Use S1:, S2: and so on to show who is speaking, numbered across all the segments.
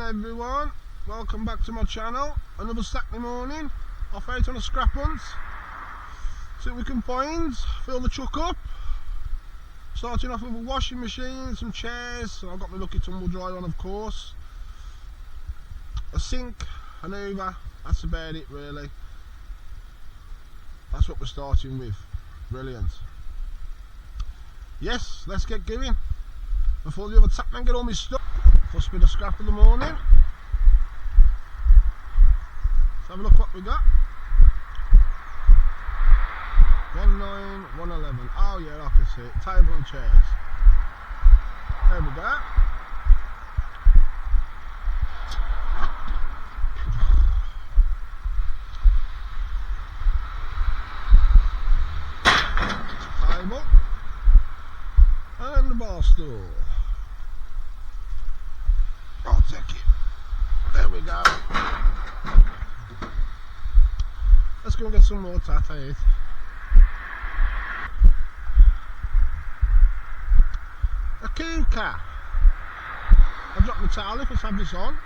S1: Hi everyone, welcome back to my channel. Another Saturday morning, off out on a scrap hunt. See what we can find, fill the truck up. Starting off with a washing machine, some chairs, I've got my lucky tumble dryer on of course. A sink, an Hoover, that's about it really. That's what we're starting with, brilliant. Yes, let's get going. Before the other tapman get all my stuff. First bit of scrap of the morning. Let's have a look what we got. 19111. Oh yeah, I can see it. Table and chairs. There we go. Table. And the bar stool. I'll take it. There we go. Let's go and get some more tatties. A cooker. I've dropped my towel if let's have this on.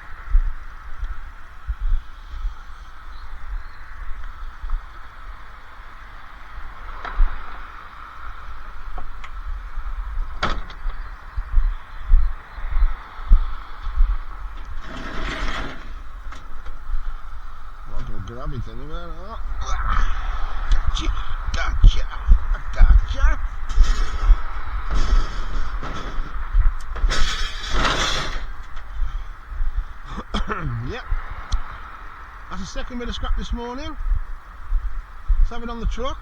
S1: Grab it anywhere. Gotcha, gotcha, gotcha. Yep, that's the second bit of scrap this morning. Let's have it on the truck.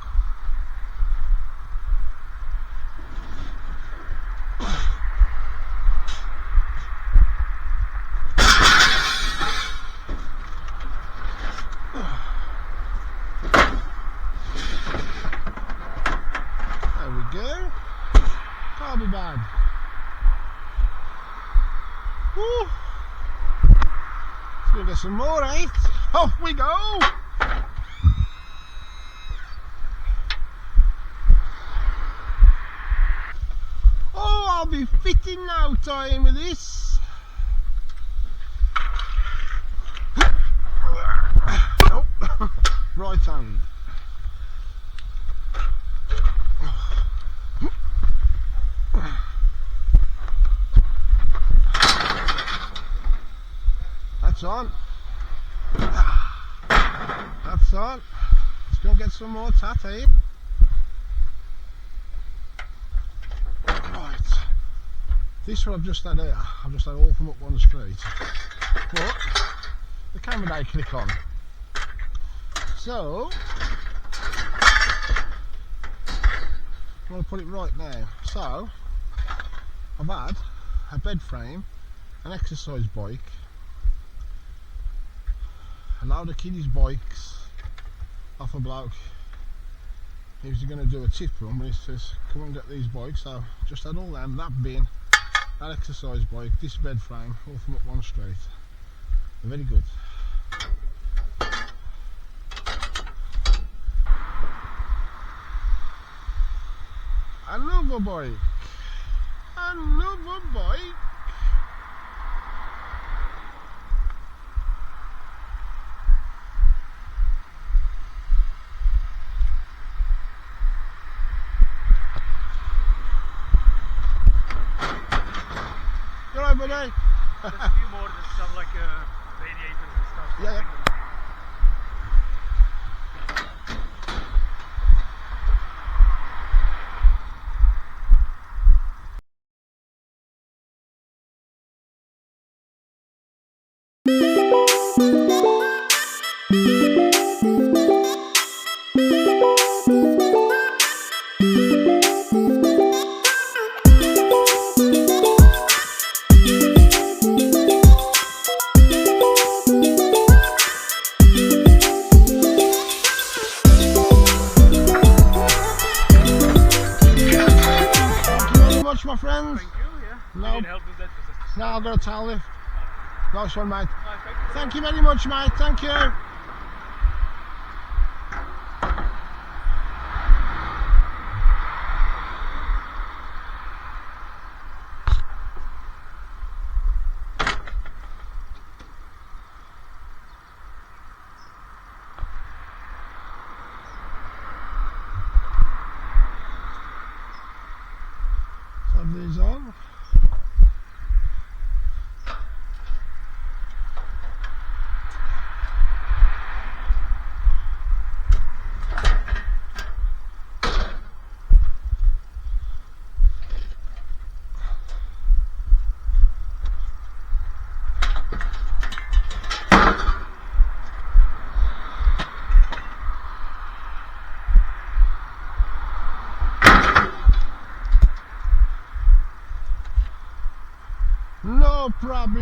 S1: Can't be bad. Woo. Let's go get some more, eh? Off we go! Oh, I'll be fitting now time with this. Nope. Right hand. That's on. That's on. Let's go get some more tatty. Right. This one I've just had here. I've just had all from up one street. But the camera they click on. So I'm going to put it right now. So I've had a bed frame, an exercise bike, a load of kiddies' bikes off a bloke. He was going to do a tip run, but he says come and get these bikes. So just had all them, that bin, that exercise bike, this bed frame, all from up one street. They're very good. Another bike. Another bike. Buddy.
S2: There's a few more that sound like radiators and stuff.
S1: Yeah, yeah. My friends.
S2: Thank you, yeah.
S1: No.
S2: You need help with that?
S1: No, I've got a towel lift. Nice one, mate.
S2: Oh,
S1: Thank you very much, mate. Thank you.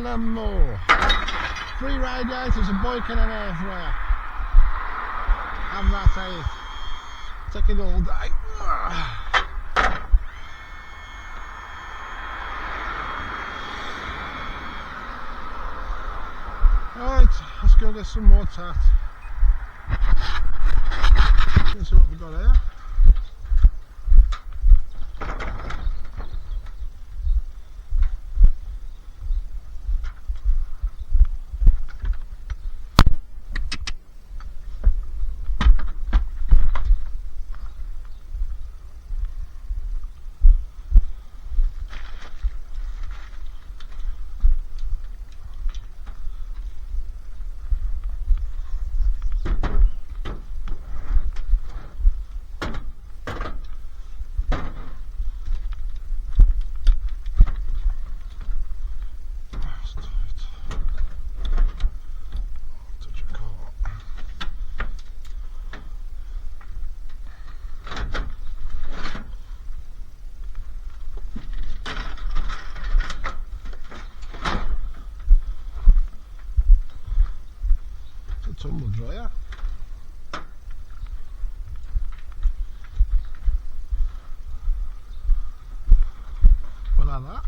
S1: them more. 3 radiators, a bike and an air fryer. Have that, take it all day. Right, let's go get some more tat. Let's see what we got here. Tumble dryer. What like that?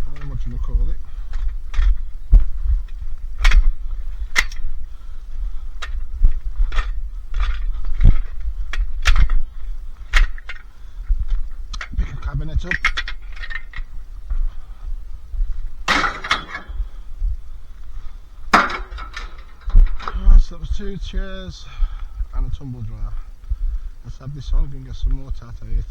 S1: How much you call it? Cabinet up. Right, so that was 2 chairs and a tumble dryer. Let's have this on and get some more tat out.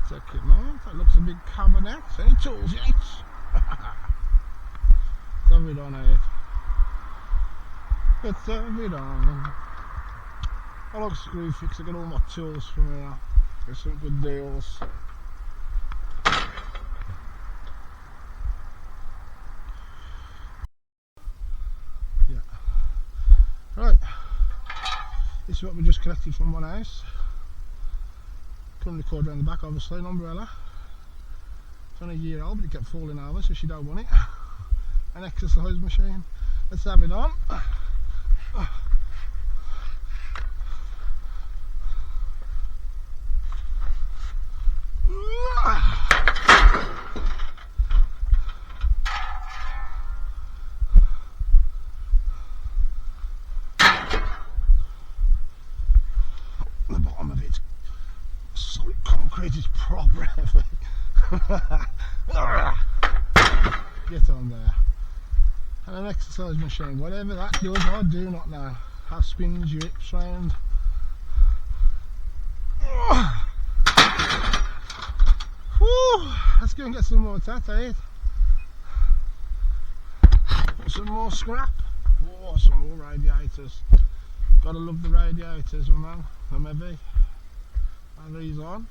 S1: Take it now. That looks a big cabinet. Any tools yet? Let's have it on out. Let's have it on. I like screw fix, I get all my tools from here. Get some good deals. Yeah. Right. This is what we just collected from one house. Couldn't record around the back, obviously, an umbrella. It's only a year old, but it kept falling over, so she don't want it. An exercise machine. Let's have it on. The bottom of it, solid concrete is proper heavy. Get on there. And an exercise machine, whatever that does, I do not know. How spins your hips round. Whew, let's go and get some more tat, some more scrap. Oh, some more radiators. Gotta love the radiators, man. I'm heavy. And these on.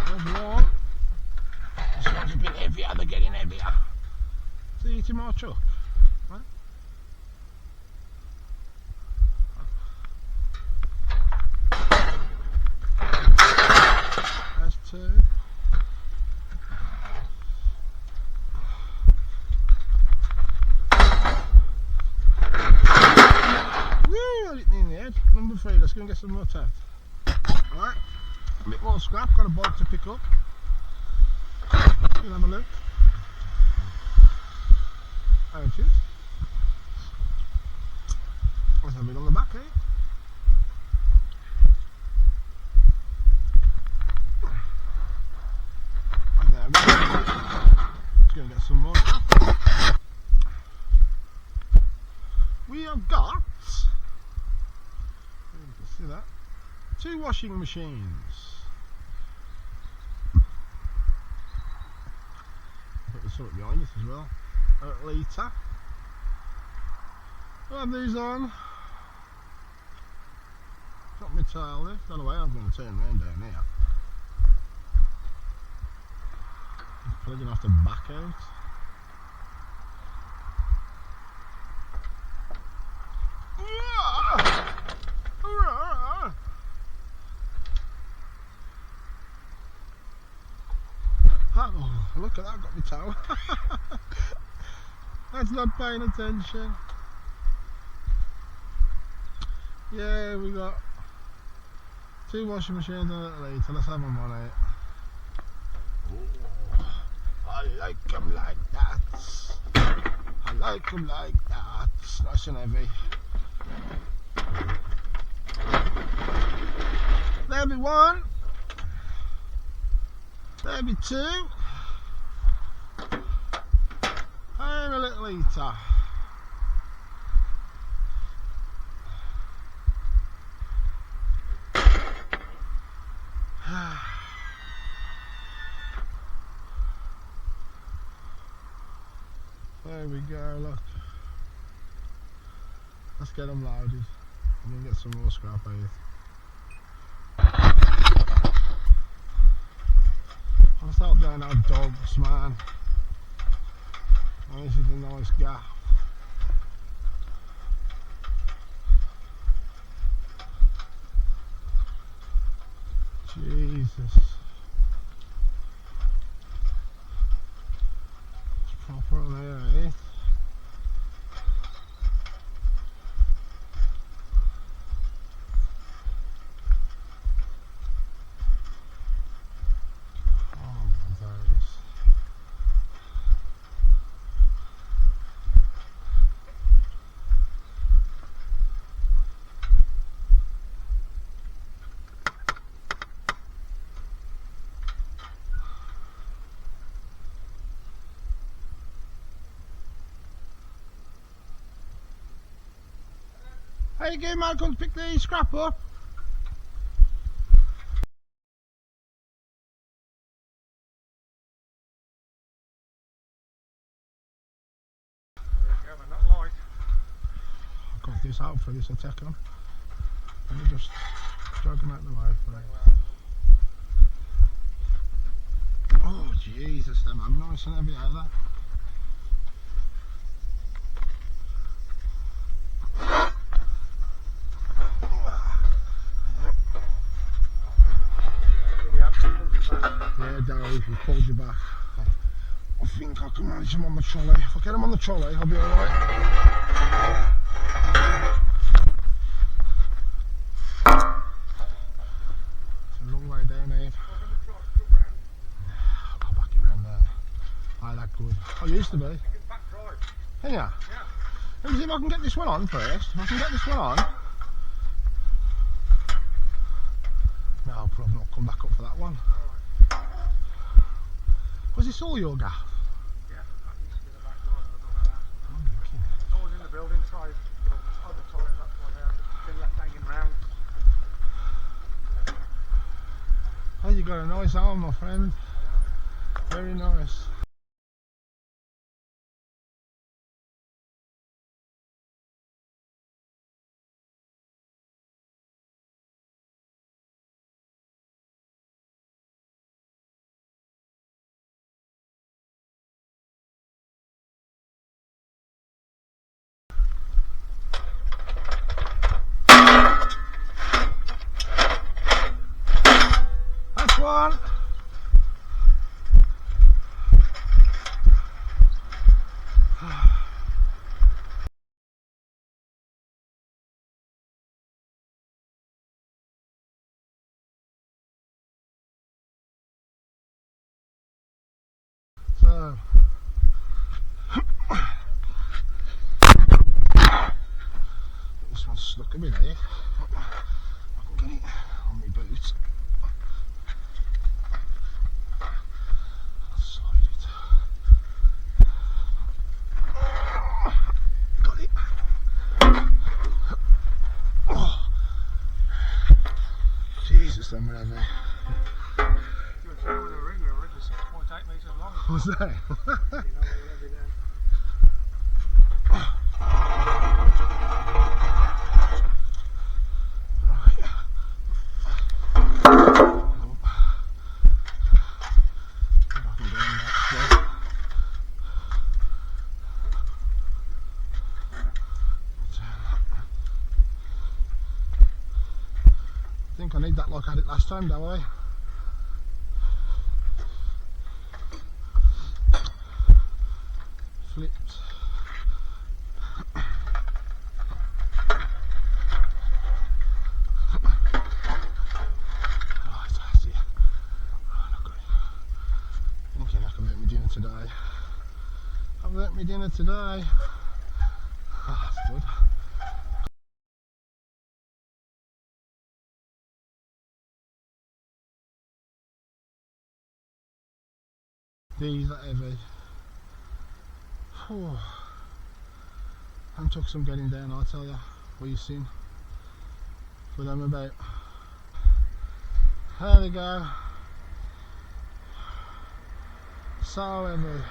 S1: There's one. This one's a bit heavier, they're getting heavier. See, eating my chuck. Right? There's 2. Woo, I hit me in the head. Number 3, let's go and get some more tat. Alright, a bit more scrap, got a bike to pick up. We'll have a look. There it is. Let's have it on the back, And there we go. Let's go and get some more. We have got, you can see that, 2 washing machines. Put the sort behind us as well. A litre. have these on. Got my tail lift. Don't know where I'm going to turn around down here. I'm probably going to have to back out. Oh, look at that, got my toe. That's not paying attention. Yeah, we got 2 washing machines on it later. Let's have them on it. Oh, I like them like that. I like them like that. It's nice and heavy. There be 1. There be 2. And a little heater. There we go, look. Let's get them loaded and then get some more scrap out. I just hope they don't have dogs, man. Oh, this is a nice gap. Jesus. It's proper on there, eh? How you going, man? Come to pick the scrap up.
S2: Yeah, but not light.
S1: I've got this out for this, I'll take them. Let me just drag them out the way for it. Oh, Jesus, them are nice and heavy out there. Yeah, Darryl, he pulled you back. I think I can manage him on the trolley. If I get him on the trolley, I'll be alright. It's a long way down here. I'll back it around there. I that good. I used to be. Can ya?
S2: Yeah.
S1: Let me see if I can get this one on first. If I can get this one on. No, I'll probably not come back up for that one. Was this all your gaff?
S2: Yeah, that used to be the back door and the back of that. I was in the building side, on the toilet, that's why they've been left hanging around.
S1: Oh, you got a nice arm, my friend. Very nice. That's one. So this one's stuck a bit here. I can get it on my boot. I'll slide it. Got it. Oh. Jesus, them were heavy.
S2: You were saying with a ring, they were already 6.8 metres long.
S1: Was that?
S2: You know, they're heavy then.
S1: think I need that like I had it last time, don't I? Flipped. Right, I see. Right, I've got it. Thinking I can make my dinner today. I've made my dinner today. Ah, that's good. These are heavy. Oh. And took some getting down, I'll tell you. What you seen for them about. There we go. So heavy.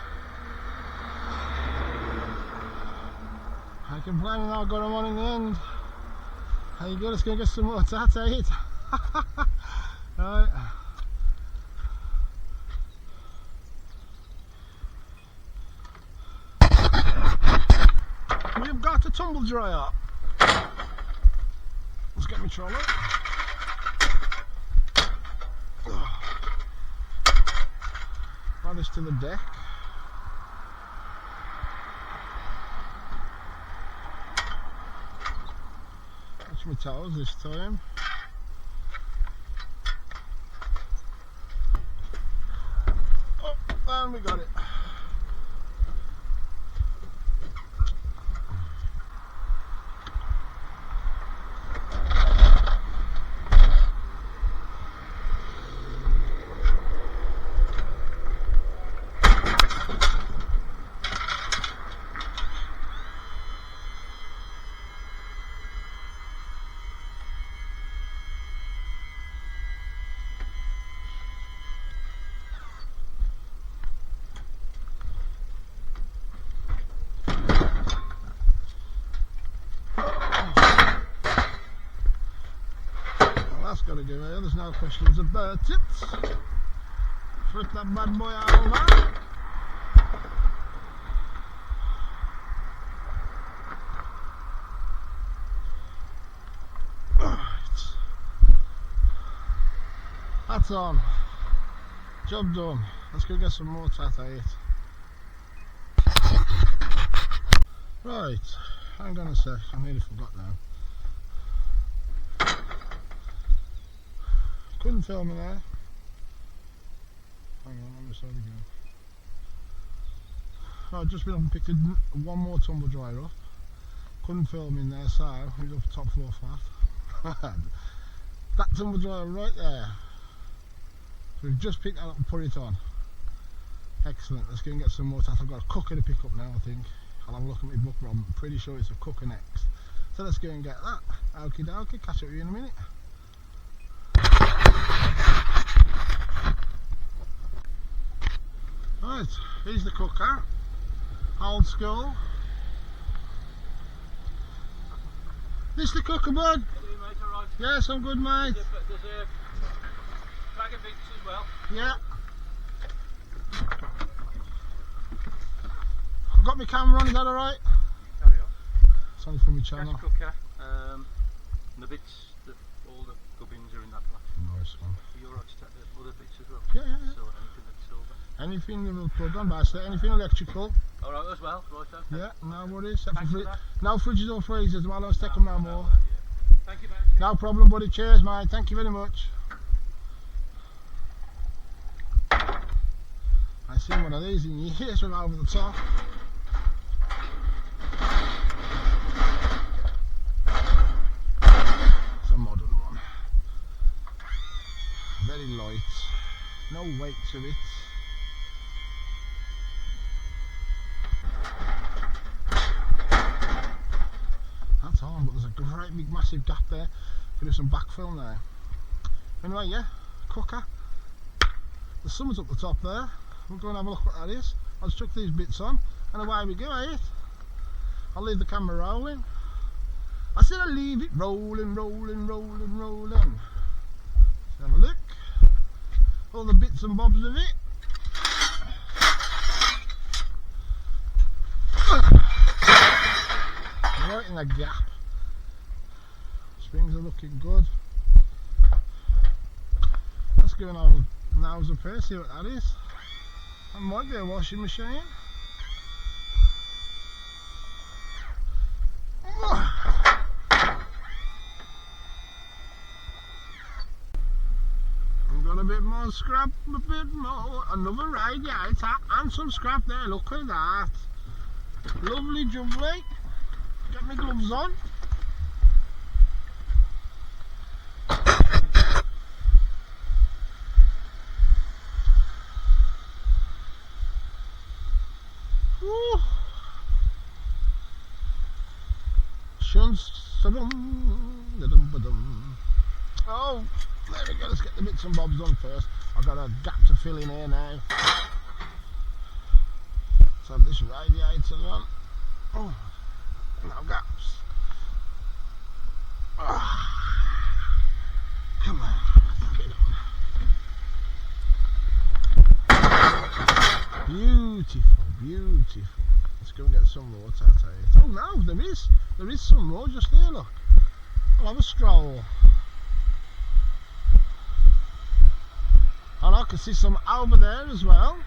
S1: I can blame I got them on in the end. How you go? Let's go get some more tat it. Right. We've got a tumble dryer. Let's get my trolley. Add this to the deck. Touch my towels this time. Oh, and we got it. Got to go here, there's no questions about it. Flip that bad boy over. Right. That's on. Job done. Let's go get some more tat at it. Right, hang on a sec, I nearly forgot now. Couldn't film in there. Hang on, let me start again. I've just been up and picked one more tumble dryer up. Couldn't film in there, so he's up top floor flat. That tumble dryer right there. So we've just picked that up and put it on. Excellent, let's go and get some more tat. I've got a cooker to pick up now, I think. I'll have a look at my book, but I'm pretty sure it's a cooker next. So let's go and get that. Okie dokie, catch up with you in a minute. Right, here's the cooker, old school. This the cooker, bud?
S3: How are you, mate? All right?
S1: Yes, I'm good, mate.
S3: There's a bag of bits as well.
S1: Yeah. I've got my camera on, is that alright?
S3: Carry on.
S1: It's only from my channel.
S3: Gas cooker, and the bits, all the gubbins are in that lot.
S1: Nice one.
S3: Are you alright to take the other bits as well?
S1: Yeah, yeah, yeah.
S3: So anything that's silver.
S1: Anything that will plug on, basically, anything electrical.
S3: Alright as well, right okay.
S1: Yeah, no worries. Except
S3: Thanks
S1: for
S3: for that.
S1: no fridges or freezers, well, let's take them no more.
S3: Yeah. Thank you, mate.
S1: No problem, buddy. Cheers, mate. Thank you very much. I've seen one of these in years from over the top. It's a modern one. Very light. No weight to it. That's on, but there's a great big massive gap there. Could do some backfill now. Anyway, yeah, cooker. The summer's up the top there. We'll go and have a look what that is. I'll just chuck these bits on and away we go, eh? I'll leave the camera rolling. I said I'll leave it rolling, rolling, rolling, rolling. Let's have a look. All the bits and bobs of it. Right in the gap. Springs are looking good. give an old nose up here, see what that is. That might be a washing machine. We've got a bit more scrap, a bit more, another radiator and some scrap there, look at that. Lovely jubbly. Get my gloves on. Woo. Oh, there we go, let's get the bits and bobs on first. I've got a gap to fill in here now. Let's have this radiator on. Oh, no gaps. Come on, get on. Beautiful, beautiful. Let's go and get some more tattoo. Oh no, there is some more just here, look. I'll have a scroll. And I can see some over there as well.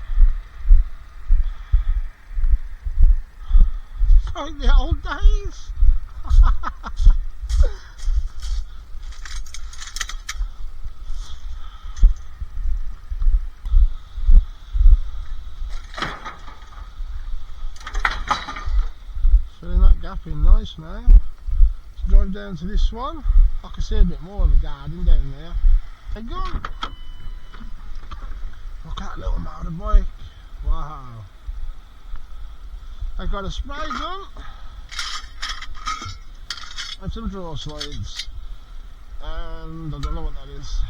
S1: It's like the old days. Filling that gap in nice now. Let's drive down to this one. I can see a bit more of the garden down there. They're gone. Look at that little motorbike. Wow. I've got a spray gun and some draw slides. And I don't know what that is.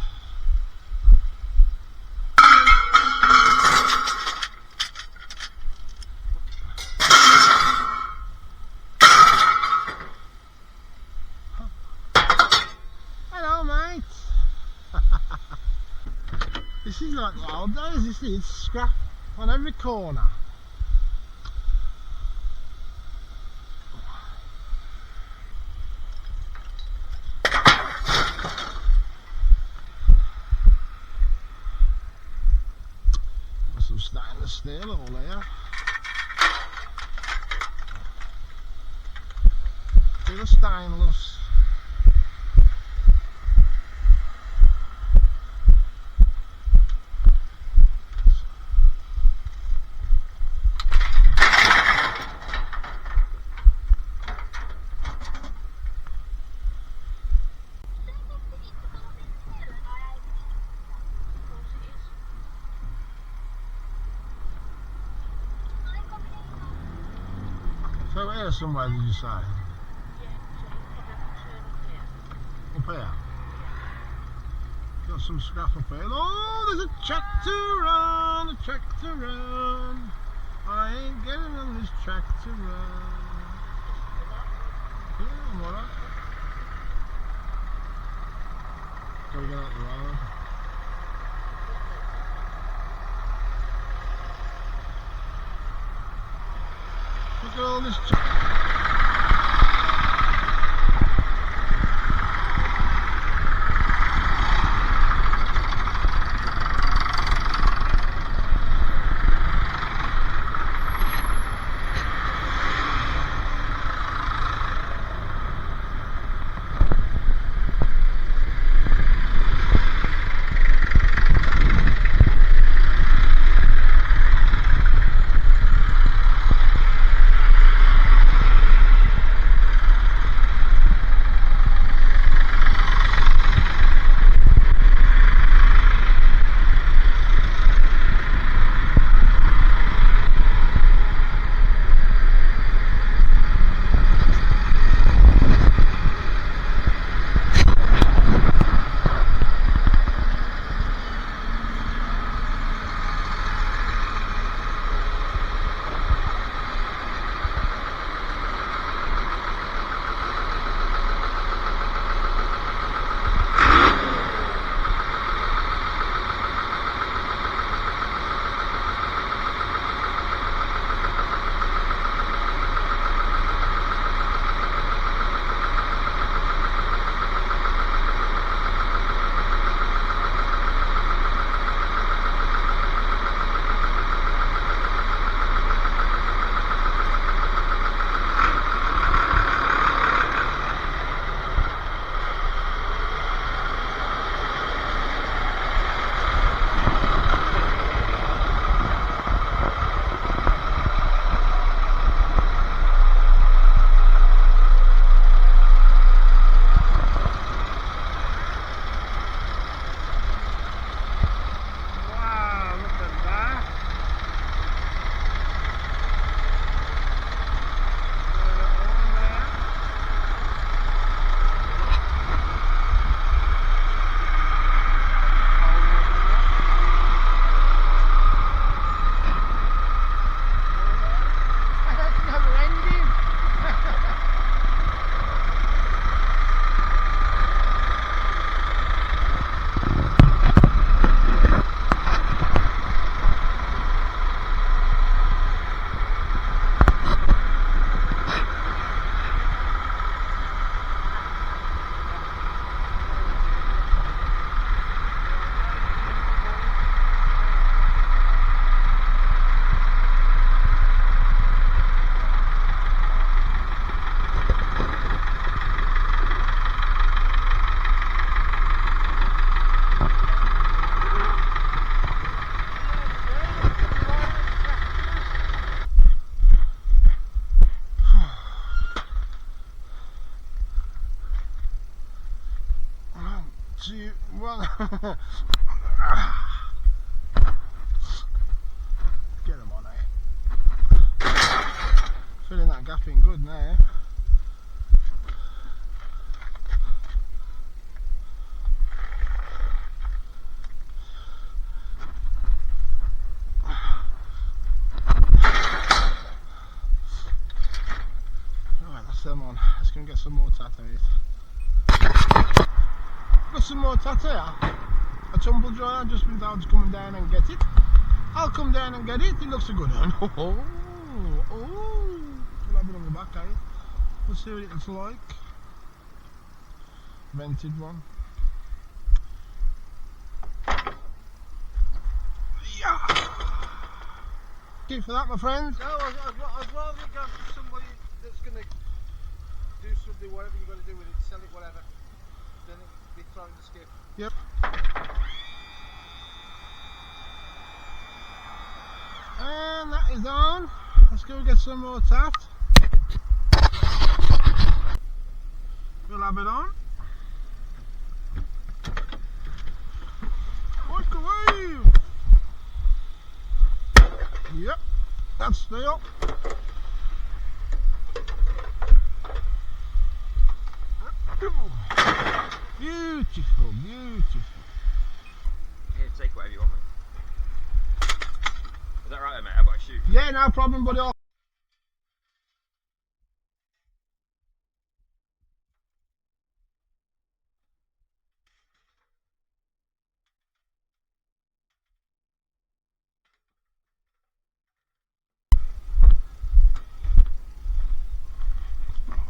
S1: Hello, mate. This is like the old days, this is scrap on every corner. Got some stainless steel all there. Bit of stainless. So here somewhere, did you say?
S4: Yeah, so you probably have to turn up here.
S1: Up here? Got some scrap up here. Oh, there's a track to run, a track to run. I ain't getting on this track to run. Yeah, I'm alright. Gotta get out the road. Look at all this. 2, 1. Get them on, filling that gap in good now. Right, that's them on. Let's go and get some more tattoos. Got some more tattoo. A tumble dryer, just been down to come down and get it. I'll come down and get it. It looks a good one. Oh, we'll have it on the back, eh? Let's see what it looks like. Vented one. Yeah. Thank you for that, my friend.
S2: No, I'd rather you go to somebody that's going to do something, whatever you've got to do with it, sell it, whatever, than it be thrown the skip.
S1: Yep. And that is on. Let's go get some more tat. We'll have it on. Microwave. Yep, that's still. Beautiful, beautiful.
S3: Here, take whatever you want, mate. Is that right, mate? I've got to shoot.
S1: Yeah, no problem, buddy.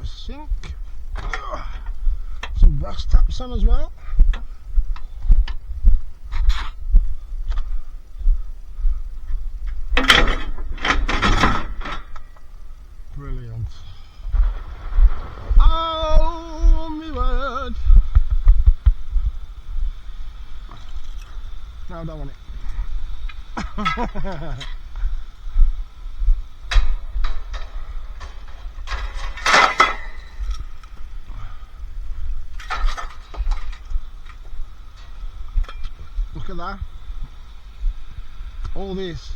S1: Sink. Some brass taps on as well. Brilliant. Oh my word. No, I don't want it. Look at that. All this.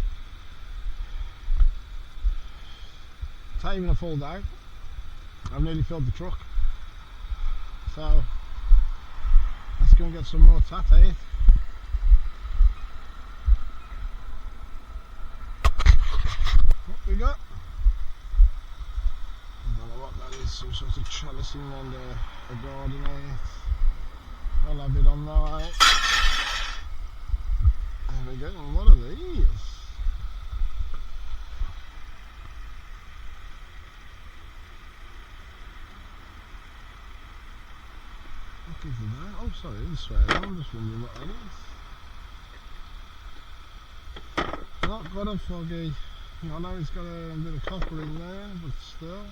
S1: It's not even a full day. I've nearly filled the truck. So let's go and get some more tat, eh? What we got? I don't know what that is, some sort of trellising and a garden, eh? I'll have it on now, eh? And we're getting a lot of these. What is that? Oh, sorry, this way. I'm just wondering what that is. Not got a foggy. I know it's got a bit of copper in there, but still.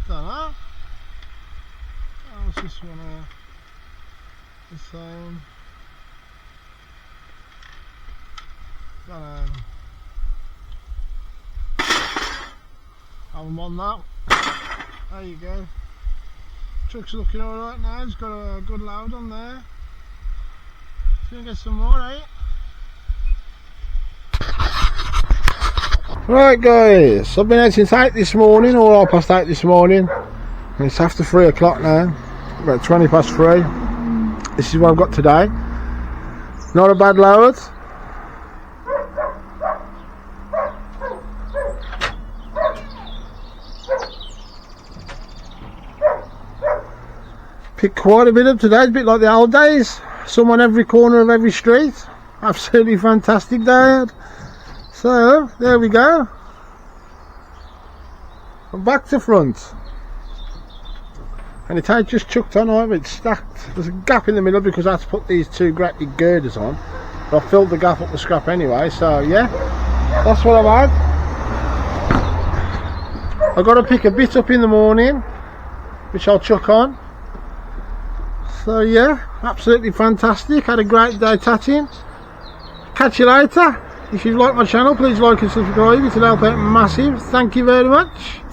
S1: Don't know. How's this one here? The same. Don't know. Have them on that. There you go. Truck's looking alright now. It's got a good load on there. Gonna get some more, eh? Right guys, I've been out since 8 this morning, or 8:30 this morning, and it's after 3 o'clock now, about 20 past 3. This is what I've got today. Not a bad load. Picked quite a bit up today, it's a bit like the old days. Some on every corner of every street. Absolutely fantastic day. So, there we go. I'm back to front. And it ain't just chucked on over, it's stacked. There's a gap in the middle because I had to put these two great big girders on. But I filled the gap up with scrap anyway, so yeah. That's what I've had. I've got to pick a bit up in the morning, which I'll chuck on. So yeah, absolutely fantastic. Had a great day tatting. Catch you later. If you like my channel, please like and subscribe. It'll help out massive. Thank you very much.